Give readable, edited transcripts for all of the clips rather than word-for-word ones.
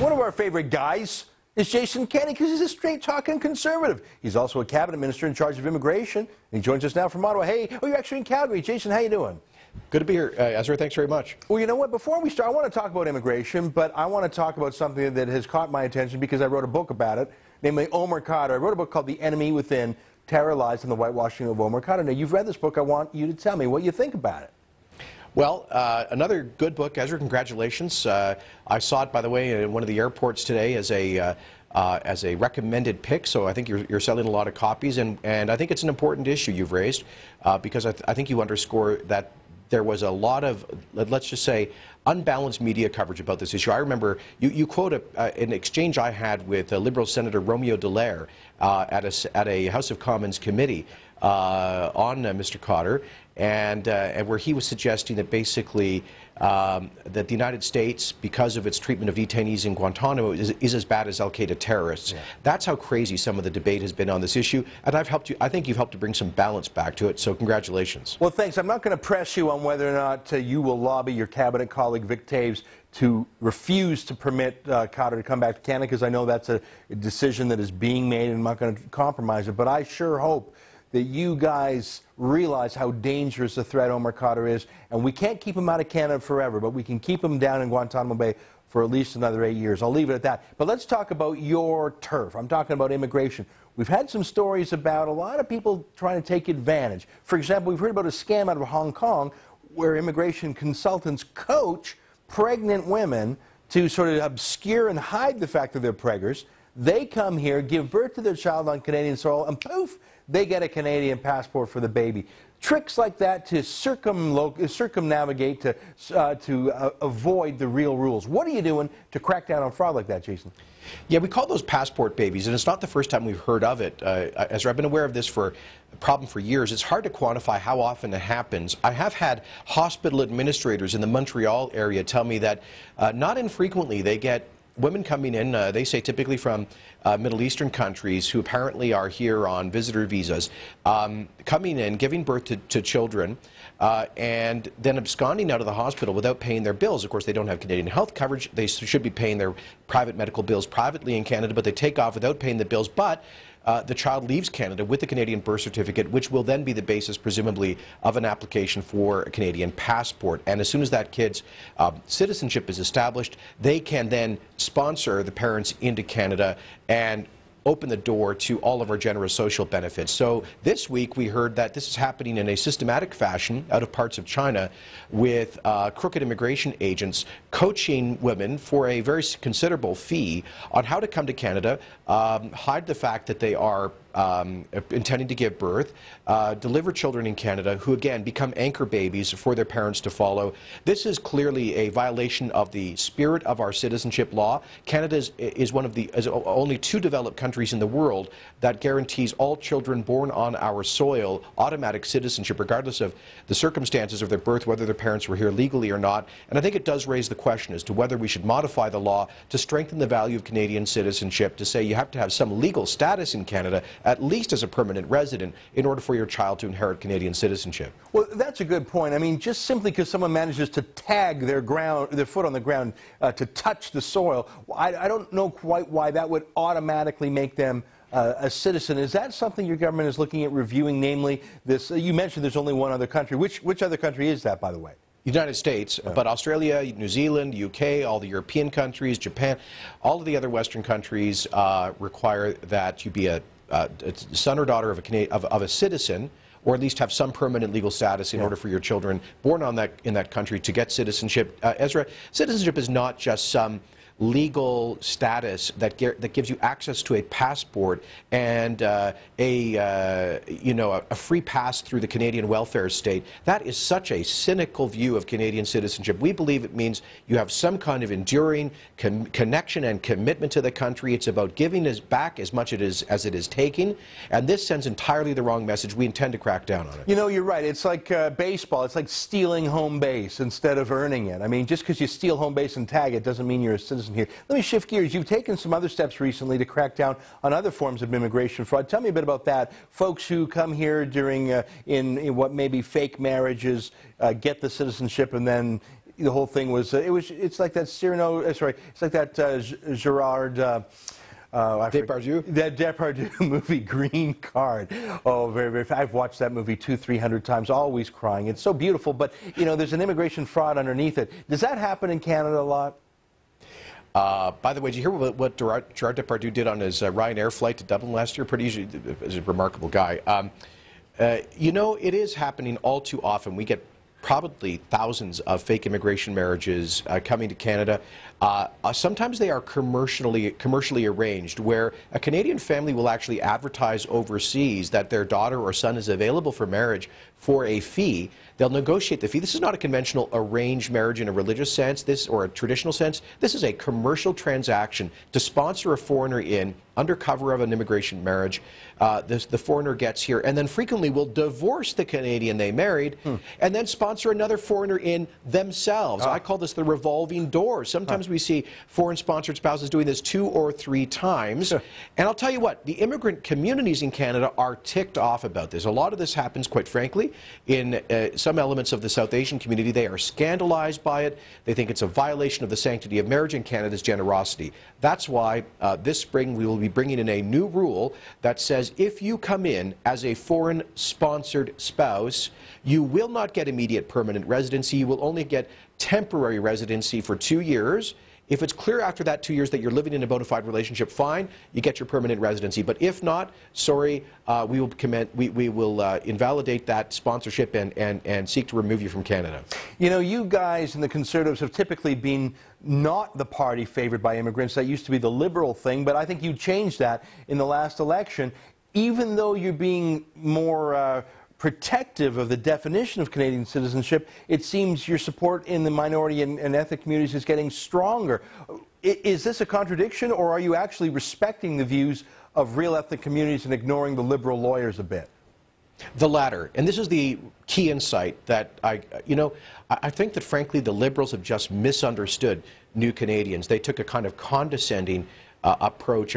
One of our favorite guys is Jason Kenney because he's a straight-talking conservative. He's also a cabinet minister in charge of immigration. And he joins us now from Ottawa. Hey, you're actually in Calgary. Jason, how you doing? Good to be here, Ezra. Thanks very much. Well, you know what? Before we start, I want to talk about immigration, but I want to talk about something that has caught my attention because I wrote a book about it, namely Omar Khadr. I wrote a book called The Enemy Within, Terror Lies and the Whitewashing of Omar Khadr. Now, you've read this book. I want you to tell me what you think about it. Well, another good book, Ezra. Congratulations. I saw it, by the way, in one of the airports today as a recommended pick, so I think you're selling a lot of copies, and I think it's an important issue you've raised because I think you underscore that there was a lot of, let's just say, unbalanced media coverage about this issue. I remember you quote an exchange I had with Liberal Senator Romeo Dallaire at a House of Commons committee on Mr. Khadr, and where he was suggesting that basically that the United States, because of its treatment of detainees in Guantanamo, is as bad as al-Qaeda terrorists. Yeah. That's how crazy some of the debate has been on this issue, and I think you've helped to bring some balance back to it, so congratulations. Well, thanks. I'm not going to press you on whether or not you will lobby your cabinet colleague Vic Taves to refuse to permit Khadr to come back to Canada, because I know that's a decision that is being made, and I'm not going to compromise it, but I sure hope that you guys realize how dangerous a threat Omar Khadr is, and we can't keep him out of Canada forever, but we can keep him down in Guantanamo Bay for at least another 8 years. I'll leave it at that. But let's talk about your turf. I'm talking about immigration. We've had some stories about a lot of people trying to take advantage. For example, we've heard about a scam out of Hong Kong where immigration consultants coach pregnant women to sort of obscure and hide the fact that they're preggers. They come here, give birth to their child on Canadian soil, and poof, they get a Canadian passport for the baby. Tricks like that to circumnavigate, to avoid the real rules. What are you doing to crack down on fraud like that, Jason? Yeah, we call those passport babies, and it's not the first time we've heard of it. Ezra, I've been aware of this problem for years. It's hard to quantify how often it happens. I have had hospital administrators in the Montreal area tell me that not infrequently they get women coming in, they say typically from Middle Eastern countries who apparently are here on visitor visas, coming in, giving birth to children, and then absconding out of the hospital without paying their bills. Of course, they don't have Canadian health coverage. They should be paying their private medical bills privately in Canada, but they take off without paying the bills. But the child leaves Canada with the Canadian birth certificate, which will then be the basis, presumably, of an application for a Canadian passport. And as soon as that kid's citizenship is established, they can then sponsor the parents into Canada and open the door to all of our generous social benefits. So this week we heard that this is happening in a systematic fashion out of parts of China with crooked immigration agents coaching women for a very considerable fee on how to come to Canada, hide the fact that they are intending to give birth, deliver children in Canada who again become anchor babies for their parents to follow. This is clearly a violation of the spirit of our citizenship law. Canada is one of the only 2 developed countries in the world that guarantees all children born on our soil automatic citizenship regardless of the circumstances of their birth, whether their parents were here legally or not. And I think it does raise the question as to whether we should modify the law to strengthen the value of Canadian citizenship, to say you have to have some legal status in Canada, at least as a permanent resident, in order for your child to inherit Canadian citizenship. Well, that's a good point. I mean, just simply because someone manages to tag their foot on the ground to touch the soil, I don't know quite why that would automatically make them a citizen. Is that something your government is looking at reviewing, namely this? You mentioned there's only one other country. Which other country is that, by the way? United States, but Australia, New Zealand, UK, all the European countries, Japan, all of the other Western countries require that you be a son or daughter of a citizen, or at least have some permanent legal status in order for your children born in that country to get citizenship. Ezra, citizenship is not just some legal status that gives you access to a passport and a free pass through the Canadian welfare state. That is such a cynical view of Canadian citizenship. We believe it means you have some kind of enduring connection and commitment to the country. It's about giving us back as much as it is taking, and this sends entirely the wrong message. We intend to crack down on it. You know, you're right. It's like baseball. It's like stealing home base instead of earning it. I mean, just because you steal home base and tag it doesn't mean you're a citizen here. Let me shift gears. You've taken some other steps recently to crack down on other forms of immigration fraud. Tell me a bit about that. Folks who come here during in what may be fake marriages, get the citizenship, and then the whole thing was, it's like that Cyrano, sorry, it's like that Gerard, Depardieu? That Depardieu movie, Green Card. Oh, very, very. I've watched that movie 200-300 times, always crying. It's so beautiful, but, you know, there's an immigration fraud underneath it. Does that happen in Canada a lot? By the way, did you hear what Gerard Depardieu did on his Ryanair flight to Dublin last year? Pretty easy. He's a remarkable guy. You know, it is happening all too often. We get probably thousands of fake immigration marriages coming to Canada. Sometimes they are commercially arranged, where a Canadian family will actually advertise overseas that their daughter or son is available for marriage for a fee. They'll negotiate the fee. This is not a conventional arranged marriage in a religious sense, or a traditional sense. This is a commercial transaction to sponsor a foreigner in under cover of an immigration marriage. The foreigner gets here and then frequently will divorce the Canadian they married and then sponsor another foreigner in themselves. I call this the revolving door. Sometimes we see foreign-sponsored spouses doing this 2 or 3 times. And I'll tell you what, the immigrant communities in Canada are ticked off about this. A lot of this happens, quite frankly, in some elements of the South Asian community. They are scandalized by it. They think it's a violation of the sanctity of marriage and Canada's generosity. That's why this spring we will be bringing in a new rule that says if you come in as a foreign-sponsored spouse, you will not get immediate permanent residency. You will only get temporary residency for 2 years. If it's clear after that 2 years that you're living in a bona fide relationship, fine, you get your permanent residency. But if not, sorry, we will invalidate that sponsorship and seek to remove you from Canada. You know, you guys and the Conservatives have typically been not the party favored by immigrants. That used to be the Liberal thing, but I think you changed that in the last election. Even though you're being more protective of the definition of Canadian citizenship, it seems your support in the minority and ethnic communities is getting stronger. Is this a contradiction, or are you actually respecting the views of real ethnic communities and ignoring the Liberal lawyers a bit? The latter. And this is the key insight that I think that frankly the Liberals have just misunderstood new Canadians. They took a kind of condescending approach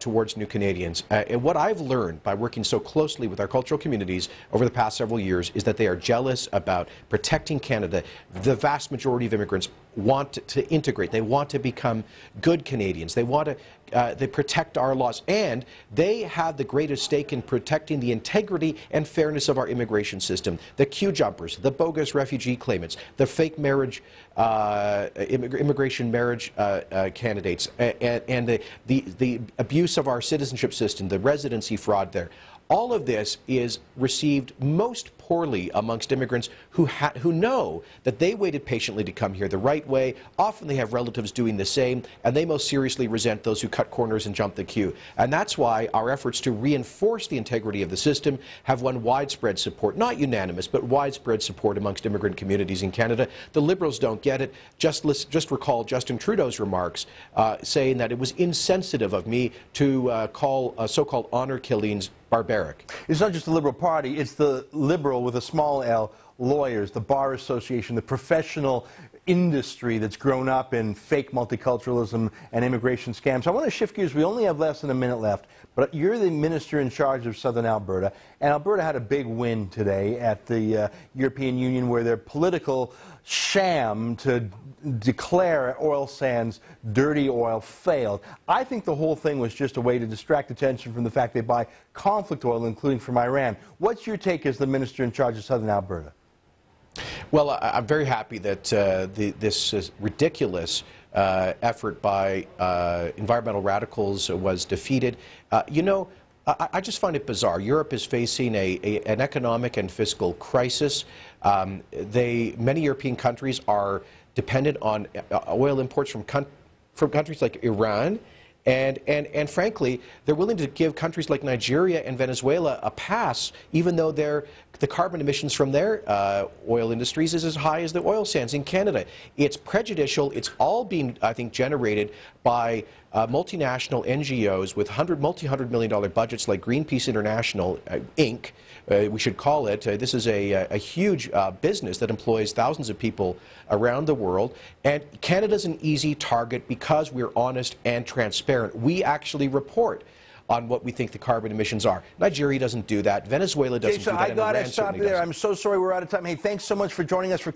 towards new Canadians. And what I've learned by working so closely with our cultural communities over the past several years is that they are jealous about protecting Canada. The vast majority of immigrants want to integrate. They want to become good Canadians. They want to they protect our laws, and they have the greatest stake in protecting the integrity and fairness of our immigration system. The queue jumpers, the bogus refugee claimants, the fake marriage, immigration marriage candidates, and the abuse of our citizenship system, the residency fraud there. All of this is received most poorly amongst immigrants who know that they waited patiently to come here the right way. Often they have relatives doing the same, and they most seriously resent those who cut corners and jump the queue. And that's why our efforts to reinforce the integrity of the system have won widespread support, not unanimous, but widespread support amongst immigrant communities in Canada. The Liberals don't get it. Just recall Justin Trudeau's remarks saying that it was insensitive of me to call so-called honor killings barbaric. It's not just the Liberal Party, it's the Liberal with a small L, lawyers, the Bar Association, the professional industry that's grown up in fake multiculturalism and immigration scams. I want to shift gears. We only have less than a minute left, but you're the minister in charge of Southern Alberta, and Alberta had a big win today at the European Union, where their political sham to declare oil sands dirty oil failed. I think the whole thing was just a way to distract attention from the fact they buy conflict oil, including from Iran. What's your take as the minister in charge of Southern Alberta? Well, I'm very happy that this ridiculous effort by environmental radicals was defeated. You know, I just find it bizarre. Europe is facing an economic and fiscal crisis. Many European countries are dependent on oil imports from countries like Iran. And frankly, they're willing to give countries like Nigeria and Venezuela a pass, even though the carbon emissions from their oil industries is as high as the oil sands in Canada. It's prejudicial. It's all being, I think, generated by multinational NGOs with multi-hundred million dollar budgets like Greenpeace International, Inc., we should call it. This is a huge business that employs thousands of people around the world. And Canada's an easy target because we're honest and transparent. We actually report on what we think the carbon emissions are. Nigeria doesn't do that. Venezuela doesn't do that. I got to stop you there. I'm so sorry we're out of time. Hey, thanks so much for joining us for